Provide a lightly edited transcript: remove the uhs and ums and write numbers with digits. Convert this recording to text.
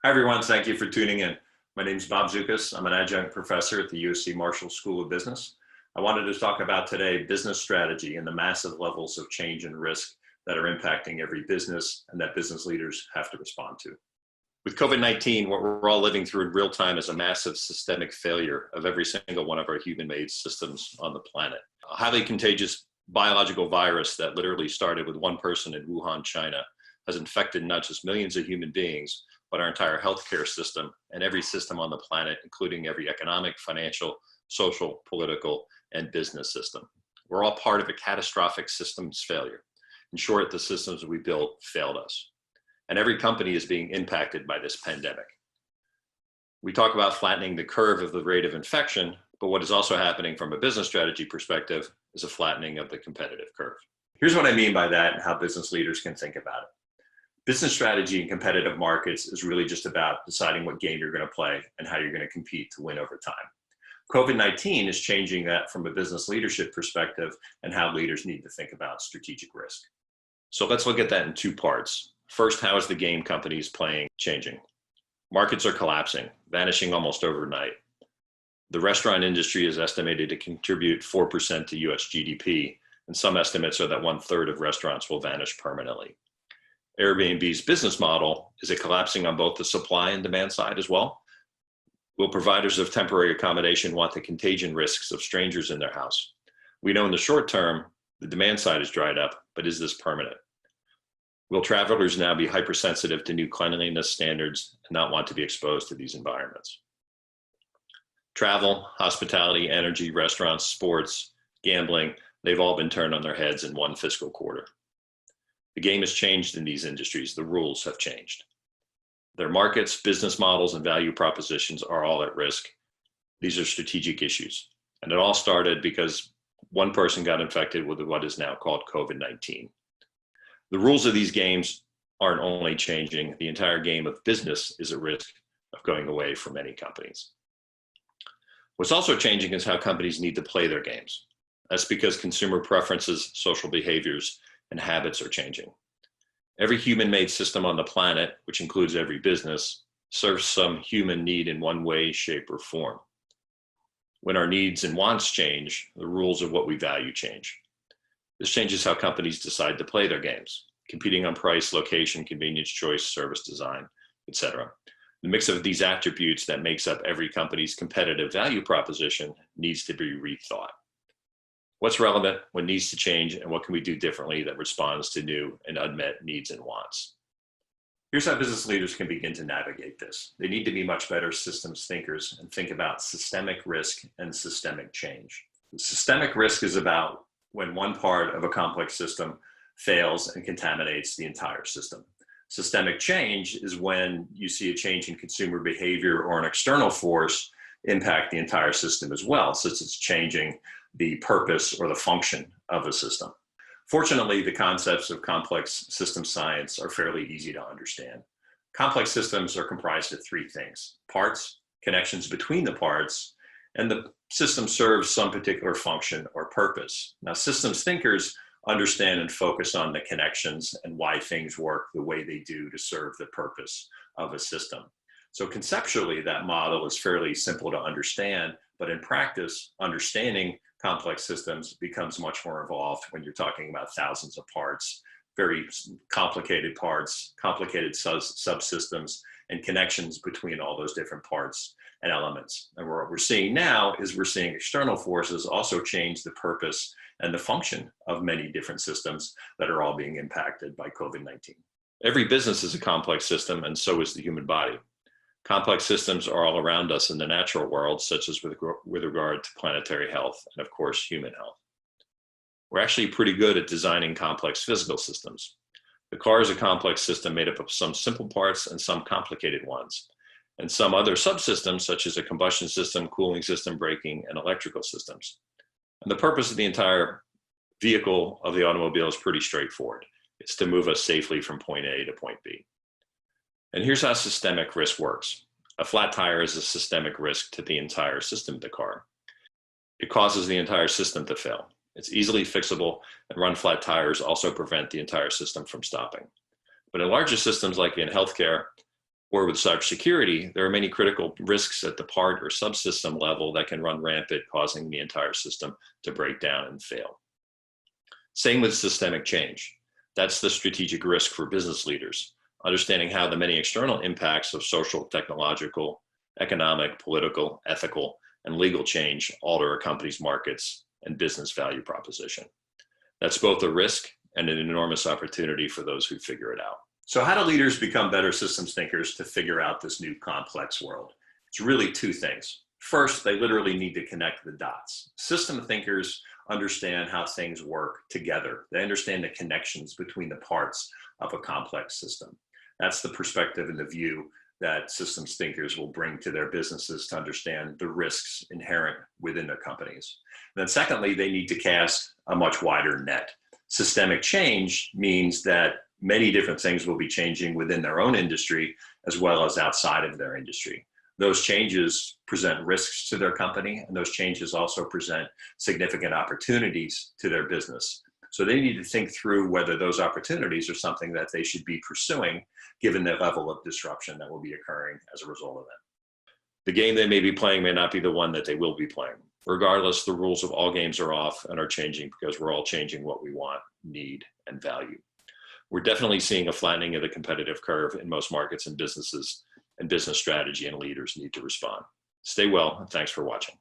Hi, everyone. Thank you for tuning in. My name is Bob Zukas. I'm an adjunct professor at the USC Marshall School of Business. I wanted to talk about today business strategy and the massive levels of change and risk that are impacting every business and that business leaders have to respond to. With COVID-19, what we're all living through in real time is a massive systemic failure of every single one of our human-made systems on the planet. A highly contagious biological virus that literally started with one person in Wuhan, China, has infected not just millions of human beings, but our entire healthcare system and every system on the planet, including every economic, financial, social, political, and business system. We're all part of a catastrophic systems failure. In short, the systems we built failed us. And every company is being impacted by this pandemic. We talk about flattening the curve of the rate of infection, but what is also happening from a business strategy perspective is a flattening of the competitive curve. Here's what I mean by that and how business leaders can think about it. Business strategy in competitive markets is really just about deciding what game you're going to play and how you're going to compete to win over time. COVID-19 is changing that from a business leadership perspective and how leaders need to think about strategic risk. So let's look at that in two parts. First, how is the game companies playing changing? Markets are collapsing, vanishing almost overnight. The restaurant industry is estimated to contribute 4% to US GDP, and some estimates are that 1/3 of restaurants will vanish permanently. Airbnb's business model, is it collapsing on both the supply and demand side as well? Will providers of temporary accommodation want the contagion risks of strangers in their house? We know in the short term, the demand side is dried up, but is this permanent? Will travelers now be hypersensitive to new cleanliness standards and not want to be exposed to these environments? Travel, hospitality, energy, restaurants, sports, gambling, they've all been turned on their heads in one fiscal quarter. The game has changed in these industries. The rules have changed. Their markets, business models, and value propositions are all at risk. These are strategic issues. And it all started because one person got infected with what is now called COVID-19. The rules of these games aren't only changing, the entire game of business is at risk of going away for many companies. What's also changing is how companies need to play their games. That's because consumer preferences, social behaviors, and habits are changing. Every human-made system on the planet, which includes every business, serves some human need in one way, shape, or form. When our needs and wants change, the rules of what we value change. This changes how companies decide to play their games, competing on price, location, convenience, choice, service design, etc. The mix of these attributes that makes up every company's competitive value proposition needs to be rethought. What's relevant, what needs to change, and what can we do differently that responds to new and unmet needs and wants? Here's how business leaders can begin to navigate this. They need to be much better systems thinkers and think about systemic risk and systemic change. Systemic risk is about when one part of a complex system fails and contaminates the entire system. Systemic change is when you see a change in consumer behavior or an external force impact the entire system as well, since it's changing the purpose or the function of a system. Fortunately, the concepts of complex system science are fairly easy to understand. Complex systems are comprised of three things: parts, connections between the parts, and the system serves some particular function or purpose. Now, systems thinkers understand and focus on the connections and why things work the way they do to serve the purpose of a system. So conceptually, that model is fairly simple to understand, but in practice, understanding complex systems becomes much more involved when you're talking about thousands of parts, very complicated parts, complicated subsystems, and connections between all those different parts and elements. And what we're seeing now is we're seeing external forces also change the purpose and the function of many different systems that are all being impacted by COVID-19. Every business is a complex system, and so is the human body. Complex systems are all around us in the natural world, such as with regard to planetary health and, of course, human health. We're actually pretty good at designing complex physical systems. The car is a complex system made up of some simple parts and some complicated ones, and some other subsystems, such as a combustion system, cooling system, braking, and electrical systems. And the purpose of the entire vehicle of the automobile is pretty straightforward. It's to move us safely from point A to point B. And here's how systemic risk works. A flat tire is a systemic risk to the entire system of the car. It causes the entire system to fail. It's easily fixable, and run flat tires also prevent the entire system from stopping. But in larger systems like in healthcare, Or with cybersecurity, there are many critical risks at the part or subsystem level that can run rampant, causing the entire system to break down and fail. Same with systemic change. That's the strategic risk for business leaders, understanding how the many external impacts of social, technological, economic, political, ethical, and legal change alter a company's markets and business value proposition. That's both a risk and an enormous opportunity for those who figure it out. So how do leaders become better systems thinkers to figure out this new complex world? It's really two things. First, they literally need to connect the dots. System thinkers understand how things work together. They understand the connections between the parts of a complex system. That's the perspective and the view that systems thinkers will bring to their businesses to understand the risks inherent within their companies. And then secondly, they need to cast a much wider net. Systemic change means that many different things will be changing within their own industry as well as outside of their industry. Those changes present risks to their company, and those changes also present significant opportunities to their business. So they need to think through whether those opportunities are something that they should be pursuing, given the level of disruption that will be occurring as a result of it. The game they may be playing may not be the one that they will be playing. Regardless, the rules of all games are off and are changing because we're all changing what we want, need, and value. We're definitely seeing a flattening of the competitive curve in most markets and businesses, and business strategy and leaders need to respond. Stay well, and thanks for watching.